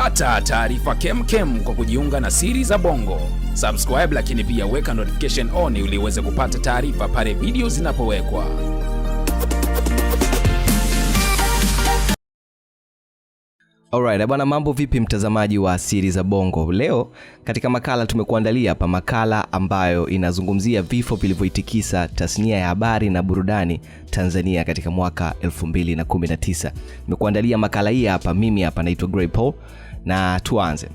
Pata taarifa kemkem kwa kujiunga na Siri za Bongo. Subscribe, lakini pia weka notification on ili uweze kupata taarifa pale video zinapowekwa. Alright, bwana, mambo vipi mtazamaji wa Siri za Bongo? Leo katika makala tumekuandalia hapa makala ambayo inazungumzia vifo vilivyoitikisa tasnia ya habari na burudani Tanzania katika mwaka 2019. Nimekuandalia makala hii hapa, mimi hapa naitwa Gray Paul, na tuanze.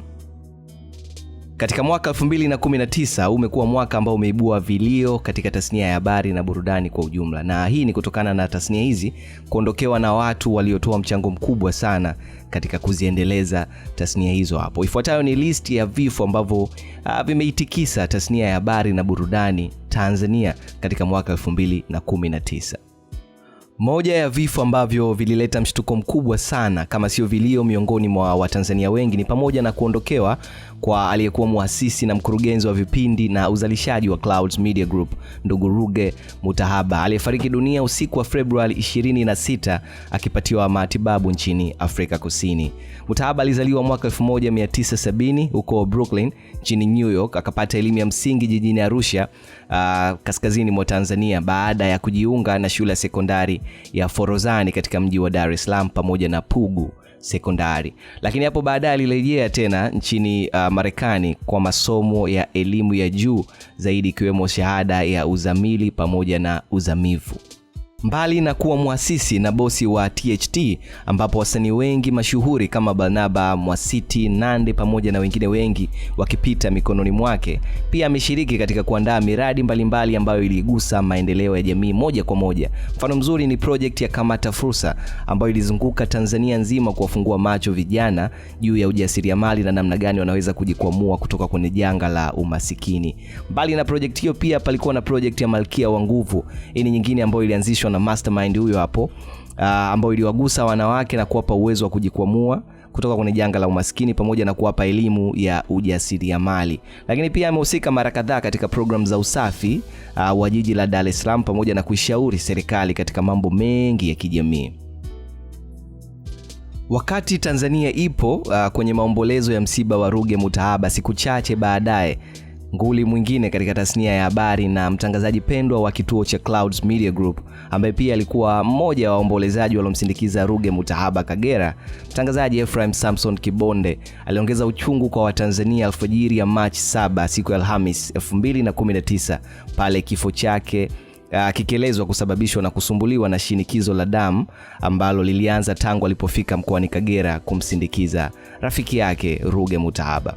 Katika mwaka 2019 umekuwa mwaka ambao umeibua vilio katika tasnia ya habari na burudani kwa ujumla. Na hii ni kutokana na tasnia hizi kuondokewa na watu waliotoa mchango mkubwa sana katika kuziendeleza tasnia hizo hapo. Ifuatayo ni listi ya vifo ambavyo vimeitikisa tasnia ya habari na burudani Tanzania katika mwaka 2019. Moja ya vifo ambavyo vilileta mshtuko mkubwa sana kama sio vilio miongoni mwa Watanzania wengi ni pamoja na kuondokewa kwa aliyekuwa muasisi na mkurugenzi wa vipindi na uzalishaji wa Clouds Media Group, ndugu Ruge Mutahaba, aliyefariki dunia usiku wa Februari 26 akipatiwa matibabu nchini Afrika Kusini. Mutahaba alizaliwa mwaka 1970 huko Brooklyn nchini New York. Akapata elimu ya msingi jijini Arusha, kaskazini mwa Tanzania, baada ya kujiunga na shule ya sekondari ya Forozani katika mji wa Dar es Salaam pamoja na Pugu sekondari. Lakini hapo baadaye alirejea tena nchini Marekani kwa masomo ya elimu ya juu zaidi, ikiwemo shahada ya uzamili pamoja na uzamivu. Mbali na kuwa muasisi na bosi wa THT ambapo wasanii wengi mashuhuri kama Barnaba Mwasiti, Nande pamoja na wengine wengi wakipita mikononi mwake, pia ameshiriki katika kuandaa miradi mbalimbali ambayo iligusa maendeleo ya jamii moja kwa moja. Mfano mzuri ni project ya Kamata Fursa ambayo ilizunguka Tanzania nzima kuwafungua macho vijana juu ya ujasiriamali na namna gani wanaweza kujikwamua kutoka kwenye janga la umasikini. Mbali na project hiyo, pia palikuwa na project ya Malkia wa Nguvu. Hii ni nyingine ambayo ilianzishwa na mastermind huyo hapo, ambao iliwagusa wanawake na kuwapa uwezo wa kujikwamua kutoka kwenye janga la umaskini pamoja na kuwapa elimu ya ujasiriamali. Lakini pia amehusika mara kadhaa katika program za usafi wa jiji la Dar es Salaam pamoja na kuishauri serikali katika mambo mengi ya kijamii. Wakati Tanzania ipo kwenye maombolezo ya msiba wa Ruge Mutahaba, siku chache baadaye nguli mwingine katika tasnia ya habari na mtangazaji pendwa wa kituo cha Clouds Media Group, ambaye pia alikuwa mmoja wa waombolezaji waliomsindikiza Ruge Mutahaba Kagera, mtangazaji Ephraim Samson Kibonde, aliongeza uchungu kwa Watanzania alfajiri ya Machi 7 siku ya Alhamis 2019 pale kifo chake kikelezwa kusababishwa na kusumbuliwa na shinikizo la damu ambalo lilianza tangu alipofika mkoani Kagera kumsindikiza rafiki yake Ruge Mutahaba.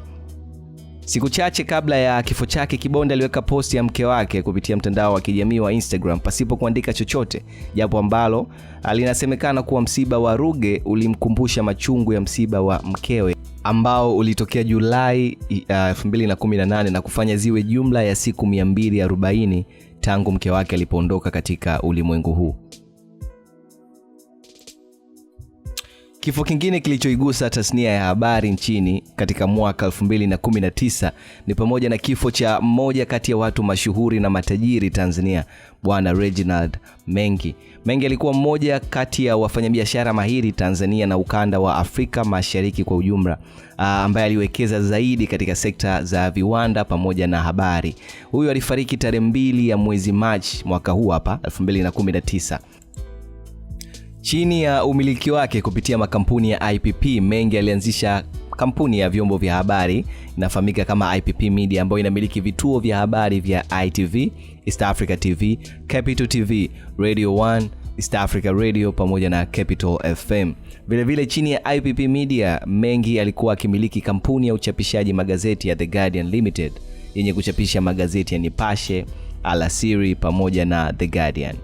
Siku chache kabla ya kifo chake, Kibonde aliweka posti ya mke wake kupitia mtandao wa kijamii wa Instagram pasipo kuandika chochote, japo ambalo linasemekana kuwa msiba wa Ruge ulimkumbusha machungu ya msiba wa mkewe ambao ulitokea Julai 2018 na kufanya ziwe jumla ya siku 240 tangu mke wake alipoondoka katika ulimwengu huu. Kifo kingine kilichoigusa tasnia ya habari nchini katika mwaka 2019 ni pamoja na kifo cha mmoja kati ya watu mashuhuri na matajiri Tanzania, Bwana Reginald Mengi. Mengi alikuwa mmoja kati ya wafanyabiashara mahiri Tanzania na ukanda wa Afrika Mashariki kwa ujumla, ambaye aliwekeza zaidi katika sekta za viwanda pamoja na habari. Huyu alifariki tarehe 2 ya mwezi Machi mwaka huu hapa 2019. Chini ya umiliki wake kupitia makampuni ya IPP, Mengi alianzisha kampuni ya vyombo vya habari inafahamika kama IPP Media, ambayo inamiliki vituo vya habari vya ITV, East Africa TV, Capital TV, Radio 1, East Africa Radio pamoja na Capital FM. Vile vile chini ya IPP Media, Mengi alikuwa akimiliki kampuni ya uchapishaji magazeti ya The Guardian Limited yenye kuchapisha magazeti ya Nipashe, Alasiri pamoja na The Guardian.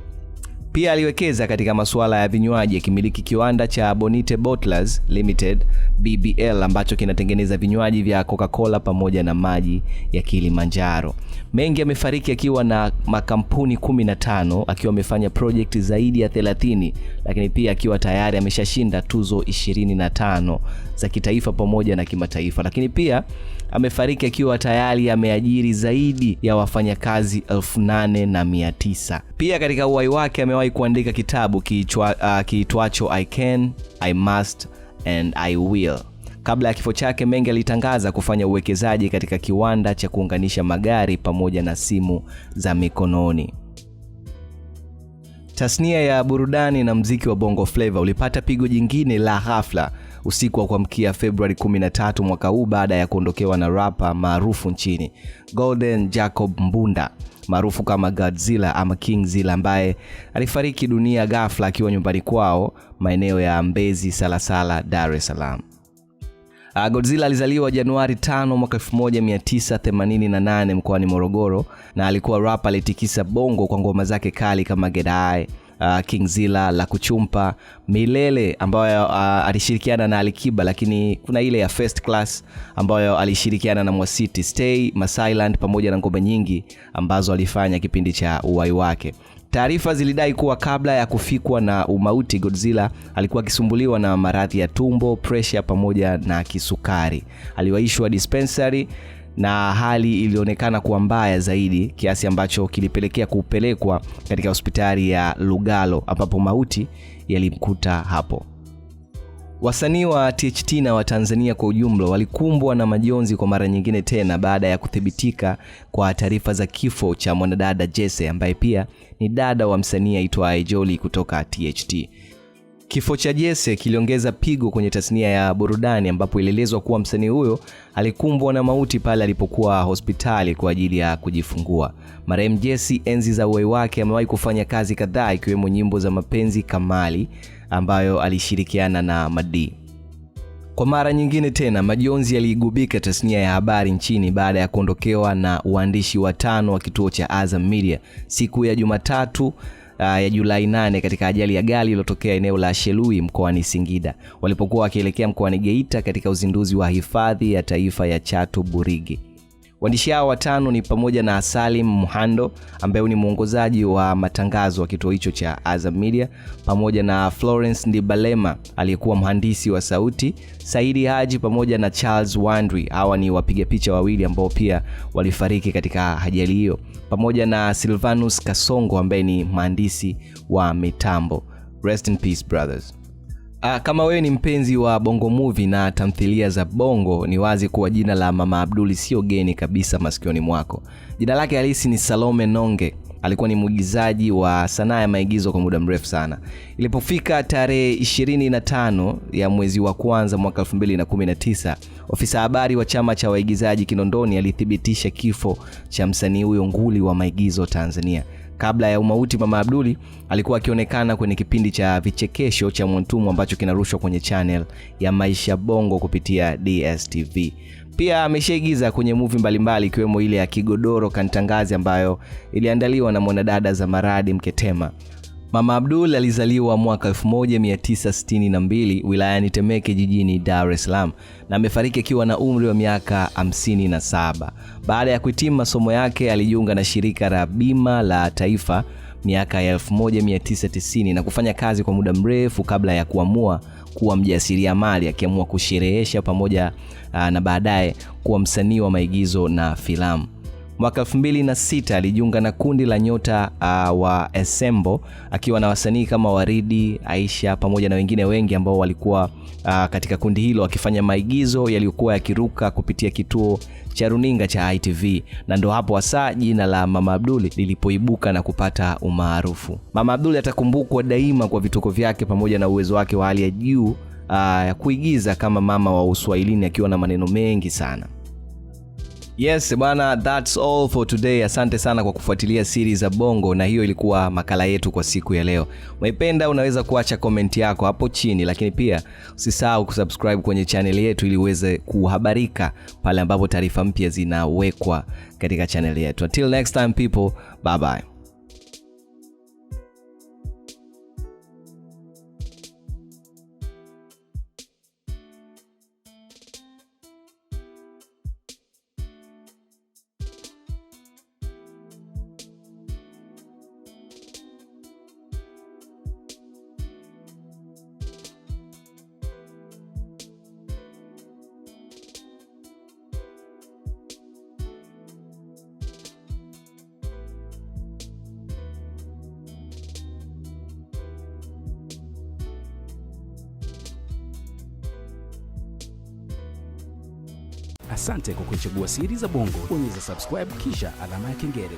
Pia aliwekeza katika masuala ya vinywaji, akimiliki kiwanda cha Bonite Bottlers Limited BBL ambacho kinatengeneza vinywaji vya Coca-Cola pamoja na maji ya Kilimanjaro. Mengi amefariki akiwa na makampuni 15, akiwa amefanya project zaidi ya 30, lakini pia akiwa tayari ameshashinda tuzo 25 za kitaifa pamoja na kimataifa. Lakini pia amefariki akiwa tayari ameajiri zaidi ya wafanyakazi 8,900. Pia katika uhai wake amewahi kuandika kitabu kiitwacho I Can, I Must and I Will. Kabla ya kifo chake, Menge alitangaza kufanya uwekezaji katika kiwanda cha kuunganisha magari pamoja na simu za mikononi. Tasnia ya burudani na mziki wa Bongo Flava ulipata pigo jingine la ghafla usiku wa kuamkia Februari 13 mwaka huu baada ya kuondokewa na rapa maarufu nchini, Golden Jacob Mbunda, maarufu kama Godzilla ama King Zilla, ambaye alifariki dunia ghafla akiwa nyumbani kwao maeneo ya Mbezi Salasala, Dar es Salaam. Godzilla alizaliwa Januari 5 mwaka 1988 mkoani Morogoro, na alikuwa rapa alitikisa bongo kwa ngoma zake kali kama Gedai, King Zilla, La Kuchumpa, Milele ambayo alishirikiana na Alikiba, lakini kuna ile ya First Class ambayo alishirikiana na Mwasiti, Stay, Masailand pamoja na ngoma nyingi ambazo alifanya kipindi cha uhai wake. Taarifa zilidai kuwa kabla ya kufikwa na umauti, Godzilla alikuwa akisumbuliwa na maradhi ya tumbo, pressure pamoja na kisukari. Aliwaishwa dispensary na hali ilionekana kuwa mbaya zaidi kiasi ambacho kilipelekea kupelekwa katika hospitali ya Lugalo ambapo mauti yalimkuta hapo. Wasanii wa THT na wa Tanzania kwa ujumla walikumbwa na majonzi kwa mara nyingine tena baada ya kuthibitika kwa taarifa za kifo cha mwanadada Jesse, ambaye pia ni dada wa msanii aitwaye Jolly kutoka THT. Kifo cha Jesse kiliongeza pigo kwenye tasnia ya burudani, ambapo ilielezwa kuwa msanii huyo alikumbwa na mauti pale alipokuwa hospitali kwa ajili ya kujifungua. Marehemu Jesse enzi za uhai wake amewahi kufanya kazi kadhaa ikiwemo nyimbo za mapenzi Kamali ambayo alishirikiana na Madi. Kwa mara nyingine tena majonzi yaligubika tasnia ya habari nchini baada ya kuondokewa na uandishi wa 5 wa kituo cha Azam Media siku ya Jumatatu ya Julai 8 katika ajali ya gari iliyotokea eneo la Shelui mkoani Singida walipokuwa wakielekea mkoani Geita katika uzinduzi wa hifadhi ya taifa ya Chato Burigi. Waandishi hao 5 ni pamoja na Salim Muhando ambaye ni mwongozaji wa matangazo wa kituo hicho cha Azam Media, pamoja na Florence Ndibalema aliyekuwa mhandisi wa sauti, Saidi Haji pamoja na Charles Wandri. Hawa ni wapiga picha wawili ambao pia walifariki katika ajali hiyo, pamoja na Silvanus Kasongo ambaye ni mhandisi wa mitambo. Rest in peace brothers. Kama wewe ni mpenzi wa Bongo Movie na tamthilia za Bongo, ni wazi kuwa jina la Mama Abdul sio geni kabisa masikioni mwako. Jina lake halisi ni Salome Nonge. Alikuwa ni mwigizaji wa sanaa ya maigizo kwa muda mrefu sana. Ilipofika tarehe 25 ya mwezi wa kwanza mwaka 2019, ofisa habari wa chama cha waigizaji Kinondoni alithibitisha kifo cha msanii huyo nguli wa maigizo Tanzania. Kabla ya umauti, Mama Abduli alikuwa akionekana kwenye kipindi cha vichekesho cha Mwantumu ambacho kinarushwa kwenye channel ya Maisha Bongo kupitia DSTV. Pia ameshaigiza kwenye movie mbalimbali ikiwemo ile ya Kigodoro Kantangazi ambayo iliandaliwa na mwanadada Zamaradi Mketema. Mama Abdul alizaliwa mwaka 1962 wilayani Temeke jijini Dar es Salaam na amefariki akiwa na umri wa miaka 57. Baada ya kuhitimu masomo yake alijiunga na shirika la bima la taifa miaka ya 1990 na kufanya kazi kwa muda mrefu kabla ya kuamua kuwa mjasiriamali, akiamua kusherehesha pamoja na baadaye kuwa msanii wa maigizo na filamu. Mwaka 2006 alijiunga na kundi la nyota wa Ensemble akiwa na wasanii kama Waridi, Aisha pamoja na wengine wengi ambao walikuwa katika kundi hilo wakifanya maigizo yaliyokuwa yakiruka kupitia kituo cha runinga cha ITV, na ndo hapo hasa jina la Mama Abduli lilipoibuka na kupata umaarufu. Mama Abduli atakumbukwa daima kwa vituko vyake pamoja na uwezo wake wa hali ya juu ya kuigiza kama mama wa Uswahilini akiwa na maneno mengi sana. Yes bwana, that's all for today. Asante sana kwa kufuatilia series za Bongo, na hiyo ilikuwa makala yetu kwa siku ya leo. Umeipenda, unaweza kuacha comment yako hapo chini, lakini pia usisahau kusubscribe kwenye channel yetu ili uweze kuhabarika pale ambapo taarifa mpya zinawekwa katika channel yetu. Until next time people, bye bye. Asante kwa kuchagua Siri za Bongo. Bonyeza subscribe kisha alama ya kengele.